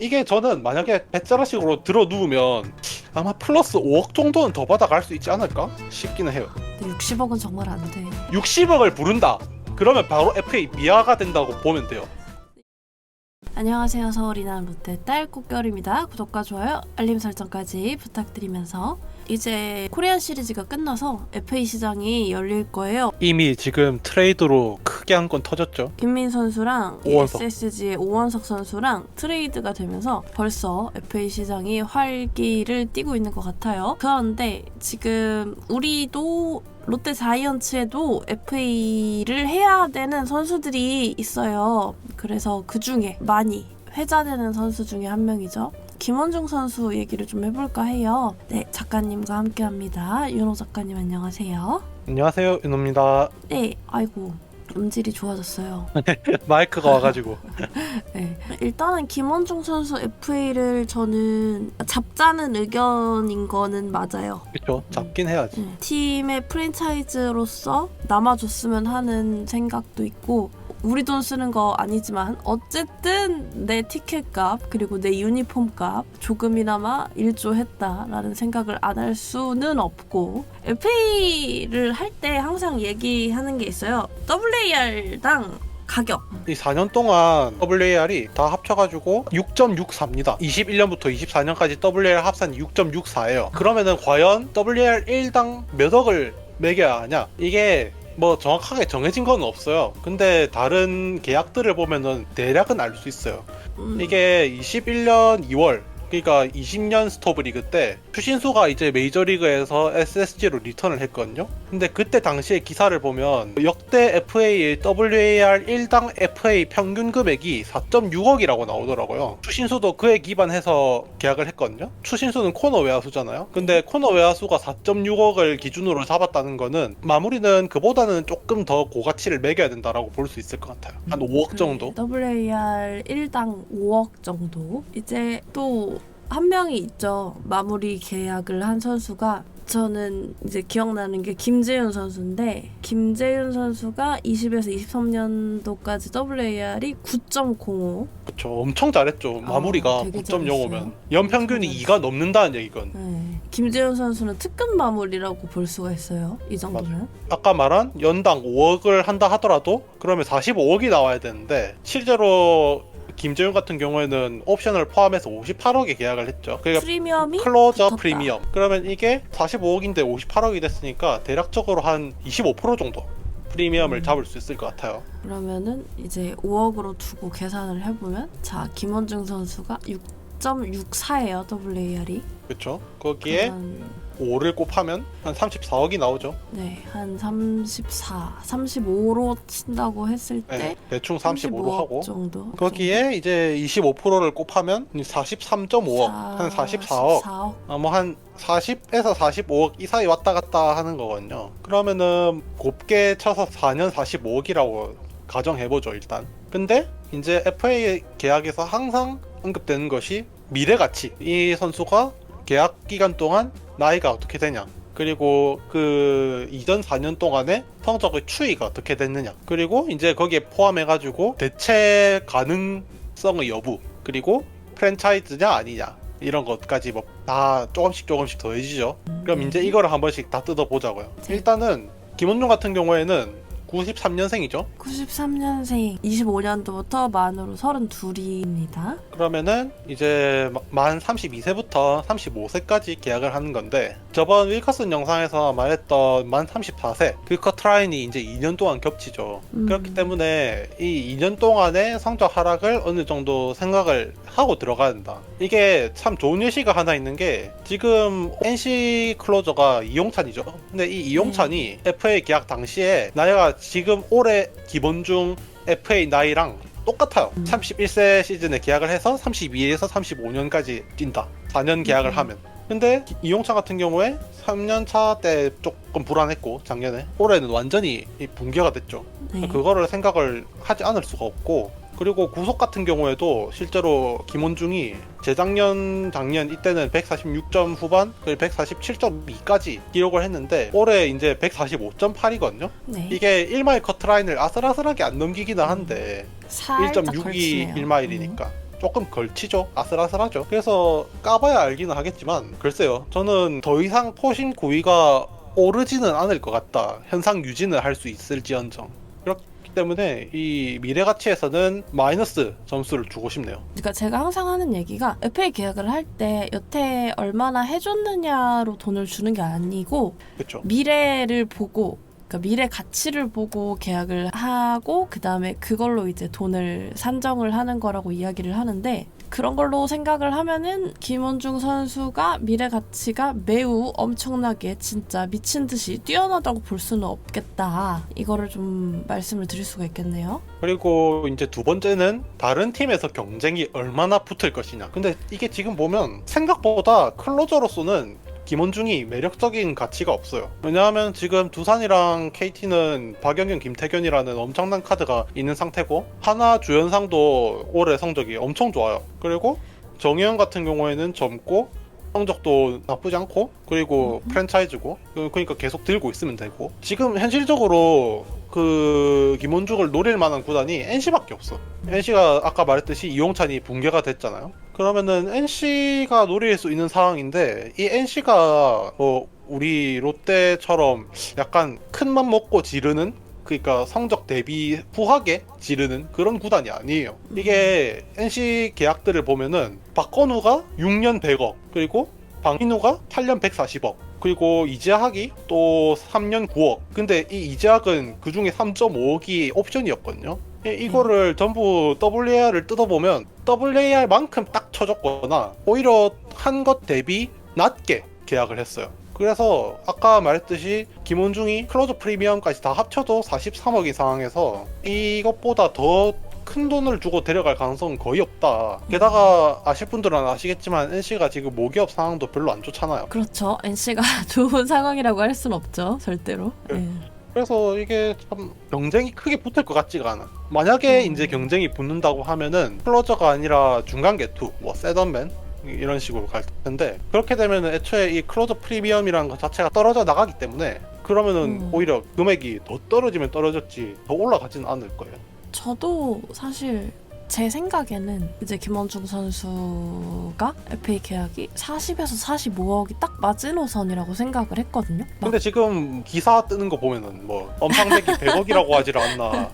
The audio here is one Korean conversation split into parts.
이게 저는 만약에 배짜라식으로 들어 누우면 아마 플러스 5억 정도는 더 받아갈 수 있지 않을까 싶기는 해요. 근데 60억은 정말 안 돼. 60억을 부른다. 그러면 바로 FA 미아가 된다고 보면 돼요. 안녕하세요. 서울 이남 롯데 딸 꽃겨울입니다. 구독과 좋아요, 알림 설정까지 부탁드리면서 이제 코리안 시리즈가 끝나서 FA 시장이 열릴 거예요. 이미 지금 트레이드로 크게 한 건 터졌죠. 김민 선수랑 오원석. SSG의 오원석 선수랑 트레이드가 되면서 벌써 FA 시장이 활기를 띠고 있는 것 같아요. 그런데 지금 우리도 롯데 자이언츠에도 FA를 해야 되는 선수들이 있어요. 그래서 그 중에 많이 회자되는 선수 중에 한 명이죠. 김원중 선수 얘기를 좀 해볼까 해요. 네, 작가님과 함께합니다. 윤호 작가님 안녕하세요. 안녕하세요, 윤호입니다. 네, 아이고 음질이 좋아졌어요. 마이크가 와가지고. 네. 일단은 김원중 선수 FA를 저는 잡자는 의견인 거는 맞아요. 그쵸? 잡긴 해야지. 팀의 프랜차이즈로서 남아줬으면 하는 생각도 있고, 우리 돈 쓰는 거 아니지만 어쨌든 내 티켓값 그리고 내 유니폼 값 조금이나마 일조했다라는 생각을 안 할 수는 없고, FA를 할 때 항상 얘기하는 게 있어요. WAR당 가격. 이 4년 동안 WAR이 다 합쳐가지고 6.64입니다. 21년부터 24년까지 WAR 합산 6.64예요. 그러면은 과연 WAR 1당 몇 억을 매겨야 하냐? 이게 뭐 정확하게 정해진 건 없어요. 근데 다른 계약들을 보면은 대략은 알 수 있어요. 이게 21년 2월, 그러니까 20년 스토브리그 때 추신수가 이제 메이저리그에서 SSG로 리턴을 했거든요. 근데 그때 당시에 기사를 보면 역대 FA WAR 1당 FA 평균 금액이 4.6억이라고 나오더라고요. 추신수도 그에 기반해서 계약을 했거든요. 추신수는 코너 외야수잖아요. 근데 코너 외야수가 4.6억을 기준으로 잡았다는 거는 마무리는 그보다는 조금 더 고가치를 매겨야 된다라고 볼 수 있을 것 같아요. 한 5억 정도? WAR 1당 5억 정도. 이제 또 한 명이 있죠. 마무리 계약을 한 선수가, 저는 이제 기억나는 게 김재윤 선수인데, 김재윤 선수가 20에서 23년도까지 WAR이 9.05. 그쵸, 엄청 잘했죠. 마무리가 되게 9.05면 연평균이 2가 넘는다는 얘기건. 네. 김재윤 선수는 특급 마무리라고 볼 수가 있어요. 이 정도면. 아까 말한 연당 5억을 한다 하더라도 그러면 45억이 나와야 되는데, 실제로 김재윤 같은 경우에는 옵션을 포함해서 58억에 계약을 했죠. 그러니까 프리미엄이 클로저 붙었다. 프리미엄. 그러면 이게 45억인데 58억이 됐으니까 대략적으로 한 25% 정도 프리미엄을 잡을 수 있을 것 같아요. 그러면은 이제 5억으로 두고 계산을 해보면, 자, 김원중 선수가 6.64예요. WAR이. 그렇죠. 거기에 5를 곱하면 한 34억이 나오죠. 네, 한 35로 친다고 했을 때 네, 대충 35로 하고 정도. 거기에 이제 25%를 곱하면 43.5억, 한 44억, 44억. 뭐 한 40에서 45억 이 사이 왔다 갔다 하는 거거든요. 그러면은 곱게 쳐서 4년 45억이라고 가정해보죠, 일단. 근데 이제 FA 계약에서 항상 언급되는 것이 미래 가치. 이 선수가 계약 기간 동안 나이가 어떻게 되냐, 그리고 그 이전 4년 동안의 성적의 추이가 어떻게 됐느냐, 그리고 이제 거기에 포함해가지고 대체 가능성의 여부, 그리고 프랜차이즈냐 아니냐, 이런 것까지 뭐 다 조금씩 더해지죠. 그럼 이제 이거를 한 번씩 다 뜯어보자고요. 일단은 김원중 같은 경우에는 93년생이죠. 93년생, 25년도부터 만으로 32입니다. 그러면은 이제 만 32세부터 35세까지 계약을 하는 건데, 저번 윌커슨 영상에서 말했던 만 34세 그 커트라인이 이제 2년 동안 겹치죠. 그렇기 때문에 이 2년 동안의 성적 하락을 어느 정도 생각을 하고 들어가야 된다. 이게 참 좋은 예시가 하나 있는 게, 지금 NC 클로저가 이용찬이죠. 근데 이 이용찬이 FA 계약 당시에 나이가 지금 올해 기본중 FA 나이랑 똑같아요. 31세 시즌에 계약을 해서 32에서 35년까지 뛴다. 4년 계약을 하면. 근데 이용찬 같은 경우에 3년차 때 조금 불안했고, 작년에. 올해는 완전히 붕괴가 됐죠. 네. 그거를 생각을 하지 않을 수가 없고, 그리고 구속 같은 경우에도 실제로 김원중이 재작년, 작년 이때는 146점 후반, 그리고 147.2까지 기록을 했는데 올해 이제 145.8이거든요. 네. 이게 1마일 커트라인을 아슬아슬하게 안 넘기기는 한데 살짝 1.62 걸치네요. 1마일이니까. 조금 걸치죠. 아슬아슬하죠. 그래서 까봐야 알기는 하겠지만 글쎄요. 저는 더 이상 포신 고위가 오르지는 않을 것 같다. 현상 유지는 할 수 있을지언정. 그렇기 때문에 이 미래 가치에서는 마이너스 점수를 주고 싶네요. 그러니까 제가 항상 하는 얘기가 FA 계약을 할 때 여태 얼마나 해줬느냐로 돈을 주는 게 아니고 그렇죠. 미래를 보고, 그러니까 미래 가치를 보고 계약을 하고 그 다음에 그걸로 이제 돈을 산정을 하는 거라고 이야기를 하는데, 그런 걸로 생각을 하면은 김원중 선수가 미래 가치가 매우 엄청나게 진짜 미친 듯이 뛰어나다고 볼 수는 없겠다. 이거를 좀 말씀을 드릴 수가 있겠네요. 그리고 이제 두 번째는 다른 팀에서 경쟁이 얼마나 붙을 것이냐. 근데 이게 지금 보면 생각보다 클로저로서는 김원중이 매력적인 가치가 없어요. 왜냐하면 지금 두산이랑 KT는 박영경, 김태균이라는 엄청난 카드가 있는 상태고, 하나 주연상도 올해 성적이 엄청 좋아요. 그리고 정혜영 같은 경우에는 젊고 성적도 나쁘지 않고, 그리고 프랜차이즈고, 그러니까 계속 들고 있으면 되고, 지금 현실적으로 그 김원중을 노릴 만한 구단이 NC밖에 없어. NC가 아까 말했듯이 이용찬이 붕괴가 됐잖아요. 그러면은 NC가 노릴 수 있는 상황인데, 이 NC가 뭐 우리 롯데처럼 약간 큰 맘 먹고 지르는, 그러니까 성적 대비 후하게 지르는 그런 구단이 아니에요. 이게 NC 계약들을 보면은 박건우가 6년 100억, 그리고 방민우가 8년 140억, 그리고 이재학이 또 3년 9억. 근데 이 이재학은 그 중에 3.5억이 옵션이었거든요. 이거를 전부 WAR을 뜯어보면 WAR만큼 딱 쳐줬거나 오히려 한 것 대비 낮게 계약을 했어요. 그래서 아까 말했듯이 김원중이 클로저 프리미엄까지 다 합쳐도 43억인 상황에서 이것보다 더 큰 돈을 주고 데려갈 가능성은 거의 없다. 게다가 아실 분들은 아시겠지만 NC가 지금 모기업 상황도 별로 안 좋잖아요. 그렇죠. NC가 좋은 상황이라고 할 순 없죠. 절대로. 네. 예. 그래서 이게 참 경쟁이 크게 붙을 것 같지가 않아. 만약에 이제 경쟁이 붙는다고 하면은 클로저가 아니라 중간 개투, 뭐 세던맨 이런 식으로 갈 텐데, 그렇게 되면은 애초에 이 클로저 프리미엄이라는 것 자체가 떨어져 나가기 때문에, 그러면은 오히려 금액이 더 떨어지면 떨어졌지 더 올라가지는 않을 거예요. 저도 사실 제 생각에는 이제 김원중 선수가 FA 계약이 40에서 45억이 딱 마지노선이라고 생각을 했거든요. 막 근데 지금 기사 뜨는 거 보면은 뭐 엄상백이 100억이라고 하질 않나,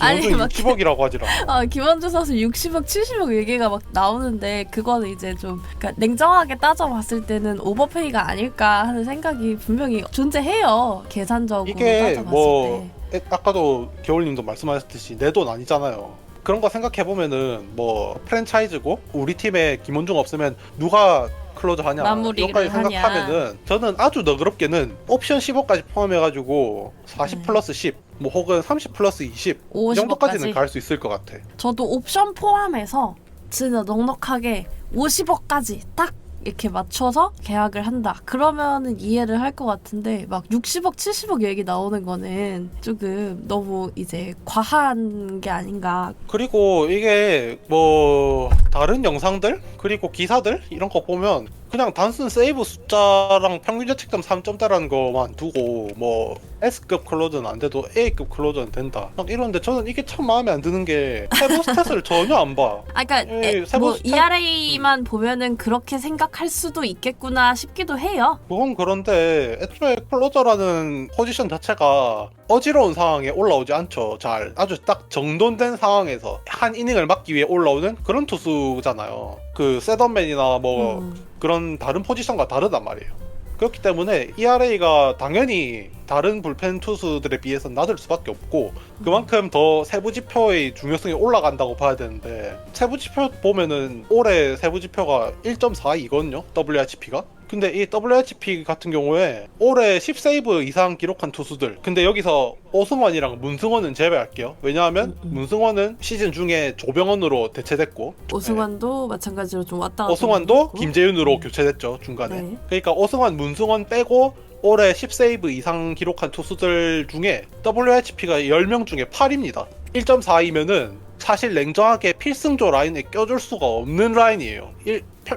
아니, 김원중 막 60억이라고 하질 않나. 김원중 선수 60억, 70억 얘기가 막 나오는데, 그거는 이제 좀 그러니까 냉정하게 따져봤을 때는 오버페이가 아닐까 하는 생각이 분명히 존재해요. 계산적으로 이게 따져봤을 뭐 때. 아까도 겨울님도 말씀하셨듯이 내 돈 아니잖아요. 그런 거 생각해보면은 뭐 프랜차이즈고 우리 팀에 김원중 없으면 누가 클로저 하냐, 마무리를 이것까지 하냐. 생각하면은 저는 아주 너그럽게는 옵션 10억까지 포함해가지고 40 플러스 10, 뭐 혹은 30 플러스 20, 이 50억까지. 정도까지는 갈 수 있을 것 같아. 저도 옵션 포함해서 진짜 넉넉하게 50억까지 딱 이렇게 맞춰서 계약을 한다. 그러면은 이해를 할 것 같은데, 막 60억, 70억 얘기 나오는 거는 조금 너무 이제 과한 게 아닌가. 그리고 이게 뭐 다른 영상들 그리고 기사들 이런 거 보면 그냥 단순 세이브 숫자랑 평균 자책점 3점대라는 거만 두고 뭐 S급 클로저는 안 돼도 A급 클로저는 된다 막 이러는데, 저는 이게 참 마음에 안 드는 게 세부 스탯을 전혀 안 봐. 그러니까 세부 뭐 스탯? ERA만 보면은 그렇게 생각할 수도 있겠구나 싶기도 해요. 그건 그런데 애초에 클로저라는 포지션 자체가 어지러운 상황에 올라오지 않죠. 잘 아주 딱 정돈된 상황에서 한 이닝을 막기 위해 올라오는 그런 투수잖아요. 그 세던맨이나 뭐 그런 다른 포지션과 다르단 말이에요. 그렇기 때문에 ERA가 당연히 다른 불펜 투수들에 비해서 낮을 수밖에 없고, 그만큼 더 세부 지표의 중요성이 올라간다고 봐야 되는데, 세부 지표 보면은 올해 세부 지표가 1.42거든요, WHP가. 근데 이 WHP 같은 경우에 올해 10세이브 이상 기록한 투수들, 근데 여기서 오승환이랑 문승원은 제외할게요. 왜냐하면 문승원은 시즌 중에 조병헌으로 대체됐고, 오승환도 마찬가지로 좀 왔다 갔다 오승환도 했고. 김재윤으로 교체됐죠, 중간에. 네. 그러니까 오승환, 문승원 빼고 올해 10세이브 이상 기록한 투수들 중에 WHP가 10명 중에 8입니다. 1.4이면은 사실 냉정하게 필승조 라인에 껴줄 수가 없는 라인이에요.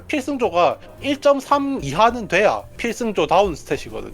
필승조가 1.3 이하는 돼야 필승조 다운 스탯이거든.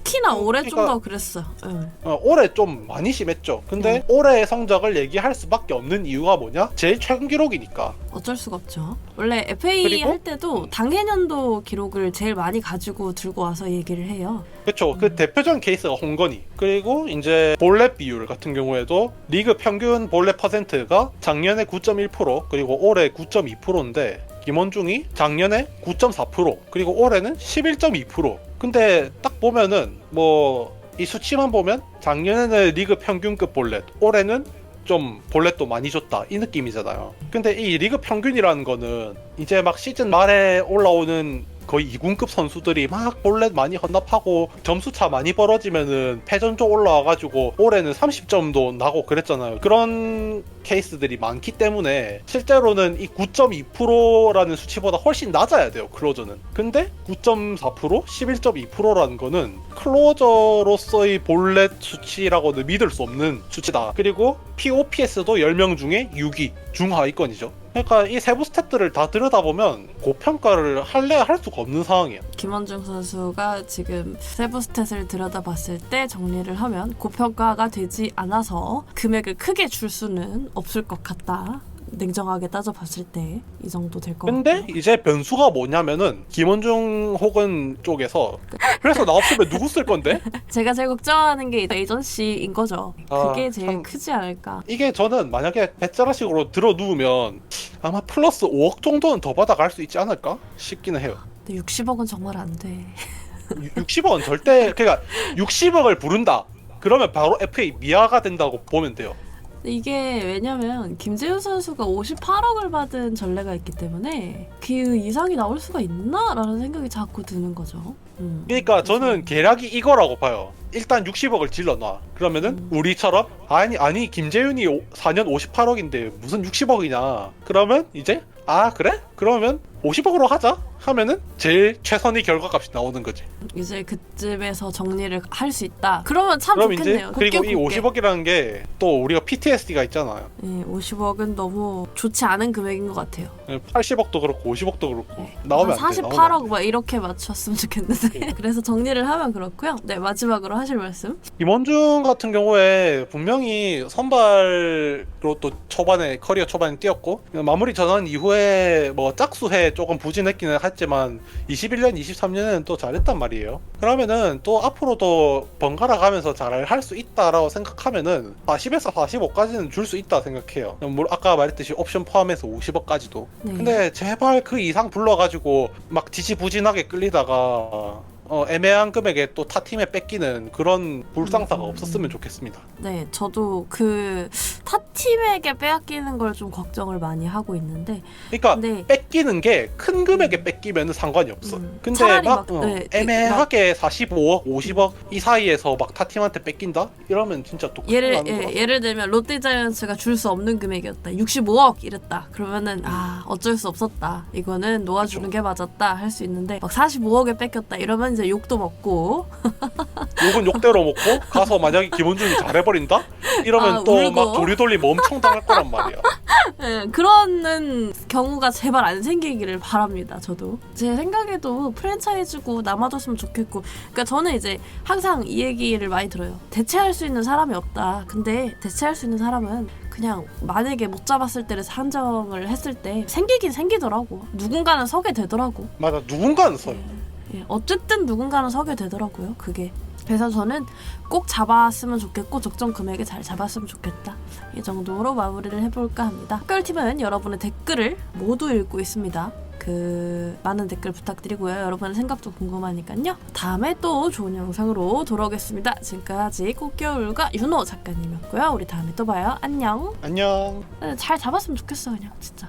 특히나 올해 좀 그러니까 더 그랬어. 응. 올해 좀 많이 심했죠. 근데 올해의 성적을 얘기할 수밖에 없는 이유가 뭐냐? 제일 최근 기록이니까. 어쩔 수가 없죠. 원래 FA 그리고? 할 때도 당해년도 기록을 제일 많이 가지고 들고 와서 얘기를 해요. 그쵸. 그 대표적인 케이스가 홍건희. 그리고 이제 볼넷 비율 같은 경우에도 리그 평균 볼넷 퍼센트가 작년에 9.1% 그리고 올해 9.2%인데 김원중이 작년에 9.4% 그리고 올해는 11.2%. 근데 딱 보면은 뭐 이 수치만 보면 작년에는 리그 평균급 볼넷, 올해는 좀 볼넷도 많이 줬다 이 느낌이잖아요. 근데 이 리그 평균이라는 거는 이제 막 시즌 말에 올라오는 거의 2군급 선수들이 막 볼넷 많이 헌납하고 점수차 많이 벌어지면은 패전조 올라와가지고 올해는 30점도 나고 그랬잖아요. 그런 케이스들이 많기 때문에 실제로는 이 9.2%라는 수치보다 훨씬 낮아야 돼요, 클로저는. 근데 9.4%, 11.2%라는 거는 클로저로서의 볼넷 수치라고는 믿을 수 없는 수치다. 그리고 POPS도 10명 중에 6위, 중하위권이죠. 그러니까 이 세부 스탯들을 다 들여다보면 고평가를 할래야 할 수가 없는 상황이에요. 김원중 선수가 지금 세부 스탯을 들여다봤을 때 정리를 하면 고평가가 되지 않아서 금액을 크게 줄 수는 없을 것 같다. 냉정하게 따져봤을 때 이 정도 될 것 같고. 근데 이제 변수가 뭐냐면은 김원중 혹은 쪽에서 그래서 나 없으면 누구 쓸 건데? 제가 제일 걱정하는 게 에이전시인 거죠. 아, 그게 제일 참. 크지 않을까. 이게 저는 만약에 배짜라식으로 들어 누우면 아마 플러스 5억 정도는 더 받아갈 수 있지 않을까 싶기는 해요. 근데 60억은 정말 안 돼. 60억은 절대 그러니까 60억을 부른다. 그러면 바로 FA 미아가 된다고 보면 돼요. 근데 이게 왜냐면 김재훈 선수가 58억을 받은 전례가 있기 때문에 그 이상이 나올 수가 있나? 라는 생각이 자꾸 드는 거죠. 그러니까 저는 계략이 이거라고 봐요. 일단 60억을 질러놔. 그러면은 우리처럼 아니 김재윤이 4년 58억인데 무슨 60억이냐. 그러면 이제 그래? 그러면 50억으로 하자 하면은 제일 최선의 결과값이 나오는 거지. 이제 그쯤에서 정리를 할 수 있다. 그러면 참 그럼 좋겠네요. 이제 그리고 이 곱게. 50억이라는 게 또 우리가 PTSD가 있잖아요. 네, 50억은 너무 좋지 않은 금액인 것 같아요. 80억도 그렇고 50억도 그렇고 네. 나오면 한 안 돼. 48억 막 이렇게 맞췄으면 좋겠는데. 네. 그래서 정리를 하면 그렇고요. 네, 마지막으로 하실 말씀. 김원중 같은 경우에 분명히 선발로 또 초반에 커리어 초반에 뛰었고 마무리 전환 이후에 뭐 짝수해 조금 부진했기는 했지만 21년, 23년에는 또 잘했단 말이에요. 그러면은 또 앞으로도 번갈아 가면서 잘 할 수 있다라고 생각하면은 40에서 45까지는 줄 수 있다 생각해요. 아까 말했듯이 옵션 포함해서 50억까지도. 네. 근데 제발 그 이상 불러가지고 막 지지부진하게 끌리다가 애매한 금액에 또 타 팀에 뺏기는 그런 불상사가 없었으면 좋겠습니다. 네, 저도 그 타 팀에게 빼앗기는 걸 좀 걱정을 많이 하고 있는데. 그러니까 네. 뺏기는 게 큰 금액에 뺏기면 상관이 없어. 근데 차라리 막 네, 애매하게 45억, 50억 이 사이에서 막 타 팀한테 뺏긴다? 이러면 진짜 또 큰일 나는 거라서. 예를 들면 롯데자이언츠가 줄 수 없는 금액이었다. 65억 이랬다. 그러면은 어쩔 수 없었다. 이거는 놓아주는 게 맞았다 할 수 있는데 막 45억에 뺏겼다. 이러면 이제 욕도 먹고 욕은 욕대로 먹고 가서 만약에 김원중이 잘해버린다? 이러면 또 울고. 막 조리돌림 엄청 당할 거란 말이야. 네, 그런 경우가 제발 안 생기기를 바랍니다. 저도 제 생각에도 프랜차이즈고 남아줬으면 좋겠고. 그러니까 저는 이제 항상 이 얘기를 많이 들어요. 대체할 수 있는 사람이 없다. 근데 대체할 수 있는 사람은 그냥 만약에 못 잡았을 때를 산정을 했을 때 생기긴 생기더라고. 누군가는 서게 되더라고. 맞아, 누군가는 서요. 예, 어쨌든 누군가는 서게 되더라고요. 그게. 그래서 저는 꼭 잡았으면 좋겠고 적정 금액에 잘 잡았으면 좋겠다. 이 정도로 마무리를 해볼까 합니다. 학교팀은 여러분의 댓글을 모두 읽고 있습니다. 많은 댓글 부탁드리고요. 여러분의 생각도 궁금하니까요. 다음에 또 좋은 영상으로 돌아오겠습니다. 지금까지 꽃겨울과 윤호 작가님이었고요. 우리 다음에 또 봐요. 안녕. 안녕. 잘 잡았으면 좋겠어 그냥 진짜.